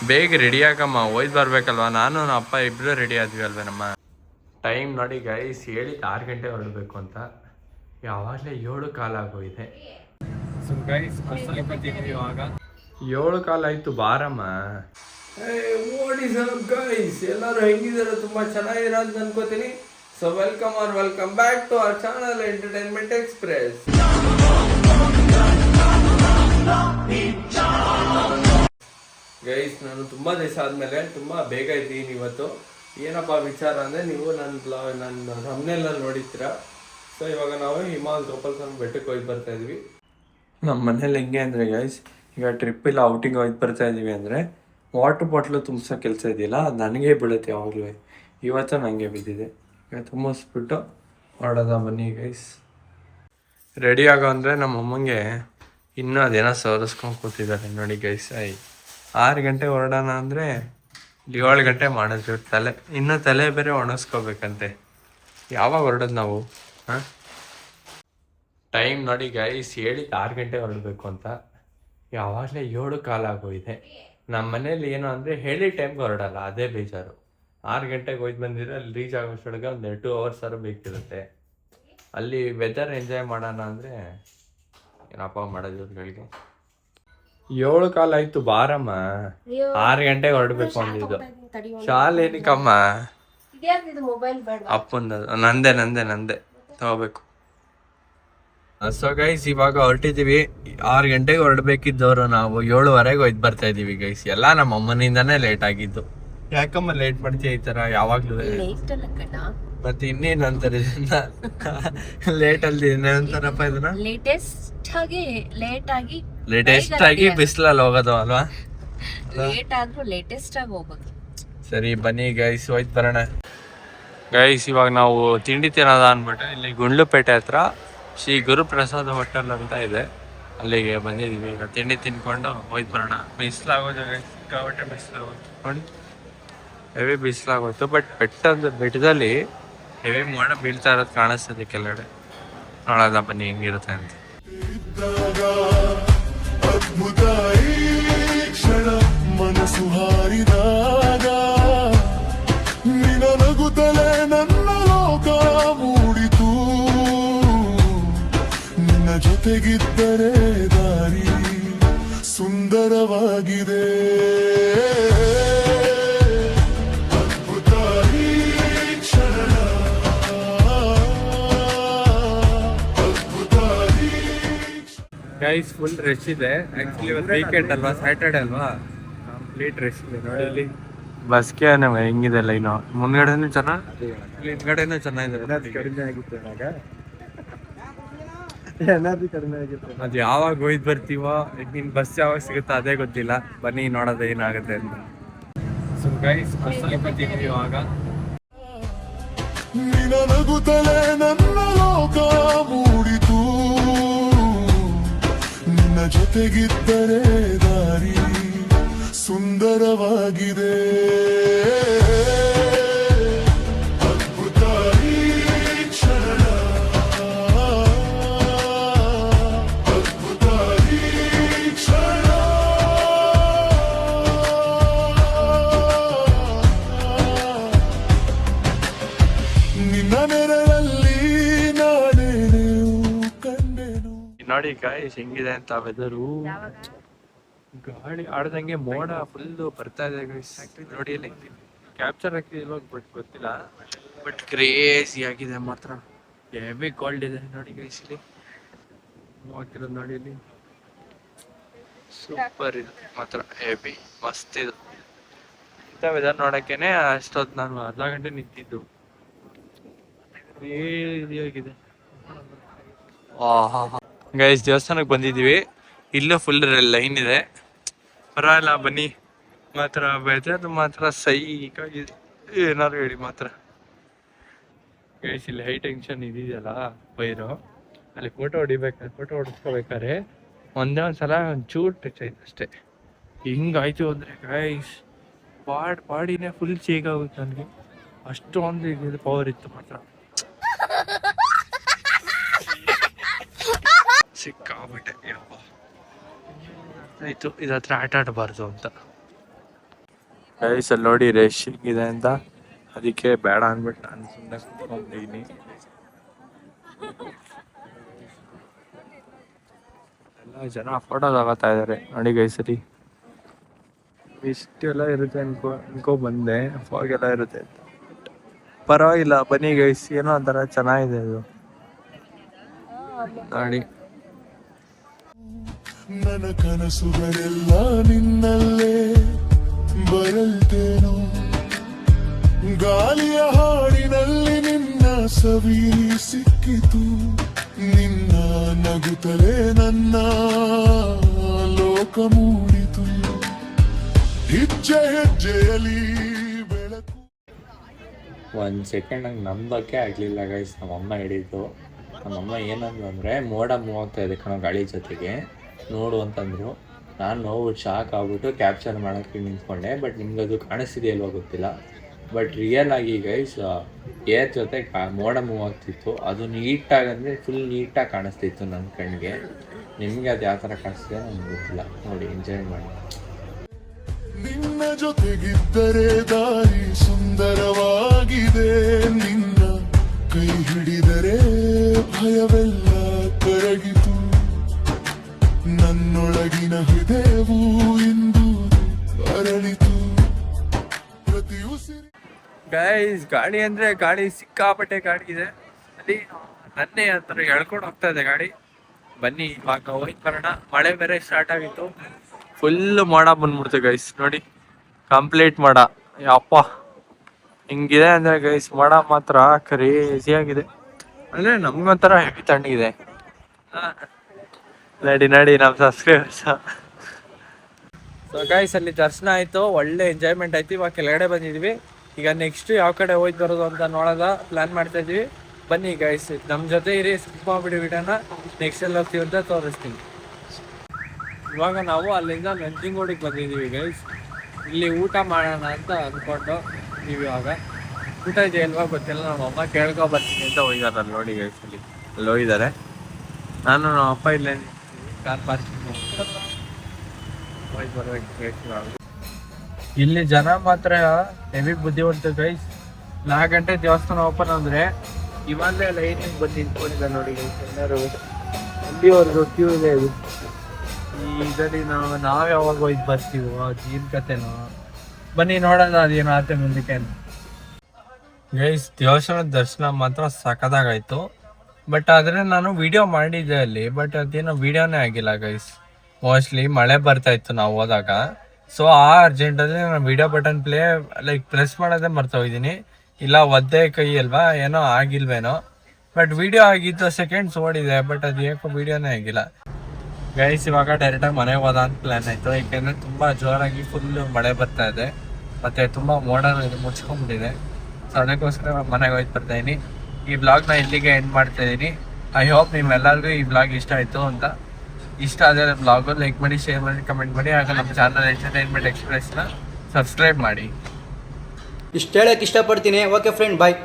ಬೇಗ ರೆಡಿ ಆಗಮ್ಮ, ಹೋಯ್ತು ಬರ್ಬೇಕಲ್ವಾ. ನಾನು ನಮ್ಮ ಅಪ್ಪ ಇಬ್ಬರು ರೆಡಿ ಆದ್ವಿ ಅಲ್ವೇನಮ್ಮ. ಟೈಮ್ ನೋಡಿ ಗೈಸ್, ಹೇಳಿದ್ದು 6 ಗಂಟೆ ಹೊರಡಬೇಕು ಅಂತ, ಯಾವಾಗಲೇ 7 ಕಾಲ ಆಗೋಗಿದೆ. ಸೊ ಗೈಸ್ ಬಸ್ಸಲ್ಲಿ ಬರ್ತಿದ್ದೀವಿ ಇವಾಗ. 7 ಕಾಲ ಆಯ್ತು, ಬಾರಮ್ಮ. ಓಡಿ ಸರ್ ಗೈಸ್, ಎಲ್ಲರೂ ಹೆಂಗಿದಾರೆ? ತುಂಬ ಚೆನ್ನಾಗಿರ ಅಂತ ಅನ್ಕೋತೀನಿ. So welcome back to our channel entertainment express. Guys, ನಾನು ತುಂಬ ದಿವಸ ಆದಮೇಲೆ ತುಂಬ ಬೇಗ ಇದ್ದೀನಿ ಇವತ್ತು. ಏನಪ್ಪ ವಿಚಾರ ಅಂದರೆ, ನೀವು ನನ್ನ ಥಂಬ್ನೇಲಲ್ಲಿ ನೋಡಿರ್ತೀರ. ಸೊ ಇವಾಗ ನಾವು ಹಿಮಾಲ್ ಗೋಪಾಲಸ್ವಾಮಿ ಬೆಟ್ಟಕ್ಕೆ ಹೋಗಿ ಬರ್ತಾ ಇದ್ವಿ. ನಮ್ಮ ಮನೇಲಿ ಹೆಂಗೆ ಅಂದರೆ ಗೈಸ್, ಈಗ ಟ್ರಿಪ್ ಇಲ್ಲ ಔಟಿಂಗ್ ಹೋಗಿ ಬರ್ತಾ ಇದ್ದೀವಿ ಅಂದರೆ ವಾಟ್ರ್ ಬಾಟ್ಲು ತುಂಬಿಸೋ ಕೆಲಸ ಇದೆಯಲ್ಲ, ಅದು ನನಗೇ ಬೀಳುತ್ತೆ ಯಾವಾಗಲೂ. ಇವತ್ತು ನನಗೆ ಬಿದ್ದಿದೆ. ಈಗ ತುಂಬಿಸ್ಬಿಟ್ಟು ಹೊರಡೋದ ಬನ್ನಿ ಗೈಸ್. ರೆಡಿ ಆಗೋ ಅಂದರೆ ನಮ್ಮ ಅಮ್ಮಂಗೆ ಇನ್ನೂ ಅದೇನೋ ಸವರಿಸ್ಕೊಂಡು ಕೂತಿದ್ದಾರೆ ನೋಡಿ ಗೈಸ್. 6 ಗಂಟೆ ಹೊರಡೋಣ ಅಂದರೆ 7 ಗಂಟೆ ಮಾಡಿದ್ರು. ಇನ್ನೂ ತಲೆ ಬೇರೆ ಒಣಗಿಸ್ಕೋಬೇಕಂತೆ. ಯಾವಾಗ ಹೊರಡೋದು ನಾವು? ಹಾಂ, ಟೈಮ್ ನೋಡಿ ಗೈಸ್, ಹೇಳಿದ್ದು 6 ಗಂಟೆ ಹೊರಡಬೇಕು ಅಂತ, ಯಾವಾಗಲೇ 7 ಕಾಲ ಆಗೋಗಿದೆ. ನಮ್ಮ ಮನೇಲಿ ಏನು ಅಂದರೆ ಹೇಳಿ ಟೈಮ್ಗೆ ಹೊರಡಲ್ಲ, ಅದೇ ಬೇಜಾರು. 6 ಗಂಟೆಗೆ ಹೋಯ್ತು ಬಂದಿದ್ರೆ ಅಲ್ಲಿ ರೀಚ್ ಆಗೋಷ್ಟೊಳಗೆ ಒಂದು 2 ಅವರ್ಸ್ ಬೇಕಿರುತ್ತೆ. ಅಲ್ಲಿ ವೆದರ್ ಎಂಜಾಯ್ ಮಾಡೋಣ ಅಂದರೆ ಏನಪ್ಪ ಮಾಡೋದು ಇವ್ರುಗಳಿಗೆ. 7 ಕಾಲ ಆಯ್ತು, ಬಾರಮ್ಮ. 6 ಗಂಟೆಗೆ ಹೊರಡ್ಬೇಕು ಅಂದಿದ್ದು. ಶಾಲೆ ಏನಕ್ಕಮ್ಮ? ಅಪ್ಪಂದು ನಂದೆ ತಗೋಬೇಕು. ಸೊ ಗೈಸ್, ಇವಾಗ ಹೊರಟಿದ್ದೀವಿ. 6 ಗಂಟೆಗೆ ಹೊರಡ್ಬೇಕಿದ್ದವರು ನಾವು 7:15 ಹೋಯ್ತು ಬರ್ತಾ ಇದೀವಿ ಗೈಸ್. ಎಲ್ಲ ನಮ್ಮ ಅಮ್ಮನಿಂದಾನೇ ಲೇಟ್ ಆಗಿದ್ದು. ಯಾಕಮ್ಮ ಲೇಟ್ ಮಾಡ್ತೀಯ ಈ ತರ ಯಾವಾಗ್ಲೂ? ಮತ್ತೆ ಇನ್ನೇನು ಅಂತಾರೆ ಲೇಟ್ ಅಲ್ಲಿ ಅಂತಾರಪ್ಪ ಇದನ್ನ? ಲೇಟೆಸ್ಟ್ ಆಗಿ ಬಿಸಿಲಲ್ಲಿ ಹೋಗೋದು ಅಲ್ವಾ? ಸರಿ ಬನ್ನಿ ಗೈಸ್, ಹೋಯ್ತು ಬರೋಣ. ಗೈಸ್, ಇವಾಗ ನಾವು ತಿಂಡಿ ತಿನ್ನೋದ ಅಂದ್ಬಿಟ್ಟು ಇಲ್ಲಿ ಗುಂಡ್ಲುಪೇಟೆ ಹತ್ರ ಶ್ರೀ ಗುರುಪ್ರಸಾದ ಹೋಟೆಲ್ ಅಂತ ಇದೆ, ಅಲ್ಲಿಗೆ ಬಂದಿದ್ದೀವಿ. ಈಗ ತಿಂಡಿ ತಿನ್ಕೊಂಡು ಹೋಯ್ತು ಬರೋಣ. ಬಿಸಿಲಾಗೋದು ಸಿಕ್ಕಾಪಟ್ಟೆ ಬಿಸಿಲಾಗೋದು ನೋಡಿ, ಹೆವಿ ಬಿಸಿಲಾಗೋಯ್ತು. ಬಟ್ ಬೆಟ್ಟದಲ್ಲಿ ಹೆವಿ ಮೋಡ ಬೀಳ್ತಾ ಇರೋದು ಕಾಣಿಸ್ತದೆ ಕೆಳಗಡೆ. ನೋಡೋದ ಬನ್ನಿ ಹೆಂಗಿರುತ್ತೆ ಅಂತ. ಅದ್ಭುತ ಕ್ಷಣ ಮನಸ್ಸು ಹಾರಿದಾಗ ನಿನ ನಗುತ್ತಲೇ ನನ್ನ ಲೋಕ ಮೂಡಿತು. ನಿನ್ನ ಜೊತೆಗಿದ್ದರೆ ದಾರಿ ಸುಂದರವಾಗಿದೆ. ಗೈಸ್, ಫುಲ್ ರಶ್ ಇದೆ. ಆಕ್ಚುಲಿ ಇವತ್ತು ವೀಕೆಂಡ್ ಅಲ್ವಾ, ಸ್ಯಾಟರ್ಡೆ ಅಲ್ವಾ, ಕಂಪ್ಲೀಟ್ ರಶ್ ಇದೆ ನೋಡಿ. ಇಲ್ಲಿ ಬಸ್ಗೆ ಹೆಂಗಿದೆ ಲೈನು, ಮುಂದ್ಗಡೆನೂ ಚೆನ್ನಾಗಿ, ಹಿಂದ್ಗಡೆನೂ ಚೆನ್ನಾಗಿದೆ. ಕಡಿಮೆ ಆಗಿತ್ತು ಅದು ಯಾವಾಗ ಹೋಯ್ತು ಬರ್ತೀವೋ, ಇನ್ನು ಬಸ್ ಯಾವಾಗ ಸಿಗುತ್ತೋ ಅದೇ ಗೊತ್ತಿಲ್ಲ. ಬನ್ನಿ ನೋಡೋದು ಏನಾಗುತ್ತೆ ಅಂತ. ಸೊ ಗೈಸ್, ಬಸ್ಸಲ್ಲಿ ಬರ್ತಿದ್ದೀವಿ ಇವಾಗ. ನಗುತ್ತಲೇ ನನ್ನ ಲೋಕ ಮೂಡಿತು. ನಿನ್ನ ಜೊತೆಗಿದ್ದರೆ ದಾರಿ ಸುಂದರವಾಗಿದೆ. ಅದ್ಭುತ ಕ್ಷಣ, ಅದ್ಭುತ ಕ್ಷಣ. ನಿನ್ನ ನೆರಳಲ್ಲಿ ನಾನೇನು ಕಂಡೆನು. ನೋಡಿ ಗಾಯ್ಸ್, ಹೆಂಗಿದೆ ಅಂತ ವೆದರು. ಗಾಳಿ ಆಡ್ದಂಗೆ ಮೋಡ ಫುಲ್ ಬರ್ತಾ ಇದೆ ಗೈಸ್. ನೋಡಿ ಇಲ್ಲಿ ಕ್ಯಾಪ್ಚರ್ ಆಗ್ತಿದೆ ಬಟ್ ಗೊತ್ತಿಲ್ಲ. ಬಟ್ ಕ್ರೇಜಿ ಆಗಿದೆ ಮಾತ್ರ, ಹೆವಿ ಕೋಲ್ಡ್ ಇದೆ ನೋಡಿ ಗೈಸ್. ಇಲ್ಲಿ ಹೋಗ್ತಿರೋದು ನೋಡಿ, ಇಲ್ಲಿ ಸೂಪರ್ ಇದೆ ಮಾತ್ರ, ಹೆವಿ ಮಸ್ತ್ ಇದು. ಇಂಥ ವೆದರ್ ನೋಡಕ್ಕೇನೆ ಅಷ್ಟೊತ್ತು ನಾನು ಅರ್ಧ ಗಂಟೆ ನಿಂತಿದ್ದು. ಕ್ರೇಜಿ ಆಗಿದೆ. ಗೈಸ್, ದೇವಸ್ಥಾನಕ್ಕೆ ಬಂದಿದ್ದೀವಿ. ಇಲ್ಲೂ ಫುಲ್ ಲೈನ್ ಇದೆ, ಪರವಾಗಿಲ್ಲ ಬನ್ನಿ. ಮಾತ್ರ ವೆದರ್ ಮಾತ್ರ ಸೈಕಾಗಿದೆ, ಏನಾದ್ರು ಹೇಳಿ ಮಾತ್ರ. ಗೈಸ್, ಇಲ್ಲಿ ಹೈ ಟೆನ್ಷನ್ ಇದೆಯಲ್ಲ ವೈರು, ಅಲ್ಲಿ ಫೋಟೋ ಹೊಡಿಸ್ಕೋಬೇಕಾದ್ರೆ ಒಂದೇ ಒಂದ್ಸಲ ಒಂಚೂರು ಟಚ್ ಆಯ್ತು ಅಷ್ಟೇ. ಹಿಂಗಾಯ್ತು ಅಂದರೆ ಗೈಸ್, ಬಾಡಿನೇ ಫುಲ್ ಚೇಕ್ ಆಗುತ್ತೆ ನನಗೆ. ಅಷ್ಟೊಂದು ಇದು ಪವರ್ ಇತ್ತು ಮಾತ್ರ, ಸಿಕ್ಕಾಬಿಟ್ಟೆ. ಯಪ್ಪ ಆಯಿತು, ಇದ್ರ ಹತ್ರ ಆಟ ಆಡಬಾರ್ದು ಅಂತ. ಗೈಸ್ ಅಲ್ಲಿ ನೋಡಿ ರಶ್ ಇದೆ ಅಂತ ಅದಕ್ಕೆ ಬೇಡ ಅಂದ್ಬಿಟ್ಟು ನಾನು ಸುಮ್ಮನೆ ಕುತ್ಕೊಂಡಿದ್ದೀನಿ. ಎಲ್ಲ ಜನ ಫೋಟೋ ತಗೋತಾ ಇದಾರೆ ನೋಡಿ ಗೈಸಲ್ಲಿ. ಇಷ್ಟೆಲ್ಲ ಇರುತ್ತೆ ಅನ್ಕೋ ಬಂದೆ, ಫಾಗ್ ಎಲ್ಲ ಇರುತ್ತೆ ಅಂತ. ಪರವಾಗಿಲ್ಲ ಬನ್ನಿ ಗೈಸ್, ಏನೋ ಒಂಥರ ಚೆನ್ನಾಗಿದೆ ಅದು ನೋಡಿ. ನನ್ನ ಕನಸುಗಳೆಲ್ಲ ನಿನ್ನಲ್ಲೇ ಬರಲ್ತೇನೋ, ಗಾಳಿಯ ಹಾಡಿನಲ್ಲಿ ನಿನ್ನ ಸವಿ ಸಿಕ್ಕಿತು, ನಿನ್ನ ನಗುತ್ತಲೇ ನನ್ನ ಲೋಕ ಮೂಡಿತು, ಹೆಜ್ಜೆ ಹೆಜ್ಜೆಯಲಿ ಬೆಳಕು. ಒಂದು ಸೆಕೆಂಡ್ ನಂಗೆ ನಂಬಕ್ಕೆ ಆಗಲಿಲ್ಲ ಗೈಸ್, ನಮ್ಮಮ್ಮ ಹಿಡಿತು. ನಮ್ಮಮ್ಮ ಏನಂದ್ರು ಅಂದರೆ ಮೋಡ ಮೂವ್ ಆಗ್ತಾ ಇದೆ ಕಣೋ ಗಾಳಿ ಜೊತೆಗೆ ನೋಡು ಅಂತಂದರು. ನಾನು ನೋಡ್ಬಿಟ್ಟು ಶಾಕ್ ಆಗ್ಬಿಟ್ಟು ಕ್ಯಾಪ್ಚರ್ ಮಾಡೋಕ್ಕೆ ನಿಂತ್ಕೊಂಡೆ. ಬಟ್ ನಿಮ್ಗೆ ಅದು ಕಾಣಿಸ್ತಿದೆಯಲ್ವ ಗೊತ್ತಿಲ್ಲ, ಬಟ್ ರಿಯಲ್ ಆಗಿ ಗೈಸ್ ಏರ್ ಜೊತೆ ಮೋಡ ಮೂವ್ ಆಗ್ತಿತ್ತು. ಅದು ನೀಟಾಗಿ ಅಂದರೆ ಫುಲ್ ನೀಟಾಗಿ ಕಾಣಿಸ್ತಿತ್ತು ನನ್ನ ಕಣ್ಣಿಗೆ. ನಿಮಗೆ ಅದು ಯಾವ ಥರ ಕಾಣಿಸ್ತಿದೆ ನನಗೆ ಗೊತ್ತಿಲ್ಲ, ನೋಡಿ ಎಂಜಾಯ್ ಮಾಡಿ. ನಿನ್ನ ಜೊತೆಗಿದ್ದರೆ ದಾರಿ ಸುಂದರವಾಗಿದೆ, ನಿನ್ನ ಕೈ ಹಿಡಿದರೆ ಭಯವೆಲ್ಲ ಕರಗಿತು, ನನ್ನೊಳಗಿನ ಹೃದಯವು ಇಂದು ಅರಳಿತು, ಪ್ರತಿ ಉಸಿರಿ. ಗೈಸ್ ಗಾಡಿ ಅಂದರೆ ಗಾಡಿ ಸಿಕ್ಕಾಪಟ್ಟೆ ಗಾಡಿ ಇದೆ ಅಲ್ಲಿ. ನನ್ನೇ ಅಂತಾರೆ ಎಳ್ಕೊಂಡು ಹೋಗ್ತಾ ಇದೆ ಗಾಡಿ. ಬನ್ನಿ ಇವಾಗ ಹೋಗಿ ಬರೋಣ. ಮಳೆ ಬೇರೆ ಸ್ಟಾರ್ಟ್ ಆಗಿತ್ತು, ಫುಲ್ ಮೋಡ ಬಂದ್ಬಿಡ್ತು ಗೈಸ್ ನೋಡಿ, ಕಂಪ್ಲೀಟ್ ಮೋಡ. ಅಪ್ಪ ಹಿಂಗಿದೆ ಅಂದರೆ ಗೈಸ್ ಮೋಡ ಮಾತ್ರ ಕ್ರೇಜಿಯಾಗಿದೆ. ಅಂದರೆ ನಮ್ಗೊಂಥರ ಹೆವಿ ತಣ್ಣಗಿದೆ. ನಡಿ ನಮ್ಮ ಸಬ್ಸ್ಕ್ರೈಬರ್ಸ್. ಸೊ ಗೈಸ್ ಅಲ್ಲಿ ದರ್ಶನ ಆಯಿತು, ಒಳ್ಳೆ ಎಂಜಾಯ್ಮೆಂಟ್ ಆಯ್ತು. ಇವಾಗ ಕೆಳಗಡೆ ಬಂದಿದ್ವಿ. ಈಗ ನೆಕ್ಸ್ಟ್ ಯಾವ ಕಡೆ ಹೋಗಿ ಬರೋದು ಅಂತ ನೋಡೋದ ಪ್ಲಾನ್ ಮಾಡ್ತಾ ಇದ್ವಿ. ಬನ್ನಿ ಗೈಸ್ ನಮ್ಮ ಜೊತೆ ಇರಿ, ಸ್ಕಿಪ್ ಮಾಡ್ಬಿಡಿ ವಿಡಿಯೋನ. ನೆಕ್ಸ್ಟ್ ಎಲ್ಲ ಹೋಗ್ತೀವಿ ಅಂತ ತೋರಿಸ್ತೀನಿ. ಇವಾಗ ನಾವು ಅಲ್ಲಿಂದ ನಂಜನಗೂಡಿಗೆ ಬಂದಿದ್ದೀವಿ ಗೈಸ್. ಇಲ್ಲಿ ಊಟ ಮಾಡೋಣ ಅಂತ ಅಂದ್ಕೊಂಡು ನೀವು ಇವಾಗ ಊಟ ಇದೆಯಲ್ವಾ ಗೊತ್ತಿಲ್ಲ, ನಮ್ಮಮ್ಮ ಕೇಳ್ಕೊ ಬರ್ತೀನಿ ಅಂತ ಹೋಗಿದ್ದಾರೆ ಅಲ್ಲಿ ನೋಡಿ ಗೈಸ್. ಅಲ್ಲಿ ಹೋಗಿದ್ದಾರೆ. ನಾನು ನಮ್ಮ ಅಪ್ಪ ಇಲ್ಲೇ ಕಾರ್ ಪಾರ್ಕಿಂಗ್ ಹೋಗಿ ಬರ್ಬೇಕು ಗೈಸ್. ಇಲ್ಲಿ ಜನ ಮಾತ್ರ ಹೆವಿ ಬುದ್ಧಿವಂತ ಗೈಸ್. 4 ಗಂಟೆ ದೇವಸ್ಥಾನ ಓಪನ್ ಅಂದರೆ ಇವಾಗಲೇ ಲೈನಿಗೆ ಬಂದು ನಿಂತ್ಕೊಂಡಿದ್ದಾರೆ ನೋಡಿ ಗೈಸ್ ಎಲ್ಲರೂ. ಅಲ್ಲಿವರೆಗೂ ಕ್ಯೂ ಇದೆ. ಇದು ಇದರಲ್ಲಿ ನಾವು ಯಾವಾಗ ಹೋಗಿ ಬರ್ತೀವೋ ಅದೇನು ಕತೆನೋ. ಬನ್ನಿ ನೋಡೋಣ ಅದೇನು ಆತೆ ಮುಂದಕ್ಕೆ. ಗೈಸ್ ದೇವಸ್ಥಾನದ ದರ್ಶನ ಮಾತ್ರ ಸಖತ್ತಾಗಾಯ್ತು. ಬಟ್ ಆದರೆ ನಾನು ವಿಡಿಯೋ ಮಾಡಿದ್ದೆ ಅಲ್ಲಿ, ಬಟ್ ಅದೇನೋ ವಿಡಿಯೋನೇ ಆಗಿಲ್ಲ ಗೈಸ್. ಮೋಸ್ಟ್ಲಿ ಮಳೆ ಬರ್ತಾ ಇತ್ತು ನಾವು ಹೋದಾಗ. ಸೊ ಆ ಅರ್ಜೆಂಟಲ್ಲಿ ನಾನು ವಿಡಿಯೋ ಬಟನ್ ಪ್ರೆಸ್ ಮಾಡೋದೇ ಮರ್ತೋಗಿದ್ದೀನಿ. ಇಲ್ಲ ಒದ್ದೆ ಕೈ ಅಲ್ವಾ, ಏನೋ ಆಗಿಲ್ವೇನೋ. ಬಟ್ ವಿಡಿಯೋ ಆಗಿದ್ದು ಸೆಕೆಂಡ್ಸ್ ಓಡಿದೆ, ಬಟ್ ಅದು ಯಾಕೋ ವಿಡಿಯೋನೇ ಆಗಿಲ್ಲ ಗೈಸ್. ಇವಾಗ ಡೈರೆಕ್ಟಾಗಿ ಮನೆಗೆ ಹೋದ ಅಂತ ಪ್ಲ್ಯಾನ್ ಆಯಿತು. ಯಾಕೆಂದರೆ ತುಂಬ ಜೋರಾಗಿ ಫುಲ್ ಮಳೆ ಬರ್ತಾ ಇದೆ, ಮತ್ತು ತುಂಬ ಮೋಡ ಮುಚ್ಕೊಂಡ್ಬಿಟ್ಟಿದೆ. ಸೊ ಅದಕ್ಕೋಸ್ಕರ ಮನೆಗೆ ಹೋಯ್ತು ಬರ್ತಾಯಿದ್ದೀನಿ. ಈ ಬ್ಲಾಗ್ನ ಇಲ್ಲಿಗೆ ಎಂಡ್ ಮಾಡ್ತಾಯಿದ್ದೀನಿ. ಐ ಹೋಪ್ ನಿಮ್ಮೆಲ್ಲರಿಗೂ ಈ ಬ್ಲಾಗ್ ಇಷ್ಟ ಆಯಿತು ಅಂತ. ಇಷ್ಟ ಆದರೆ ಬ್ಲಾಗು ಲೈಕ್ ಮಾಡಿ, ಶೇರ್ ಮಾಡಿ, ಕಮೆಂಟ್ ಮಾಡಿ. ಆಗ ನಮ್ಮ ಚಾನಲ್ ಎಂಟರ್ಟೈನ್ಮೆಂಟ್ ಎಕ್ಸ್ಪ್ರೆಸ್ನ ಸಬ್ಸ್ಕ್ರೈಬ್ ಮಾಡಿ. ಇಷ್ಟು ಹೇಳೋಕ್ಕೆ ಇಷ್ಟಪಡ್ತೀನಿ. ಓಕೆ ಫ್ರೆಂಡ್, ಬಾಯ್.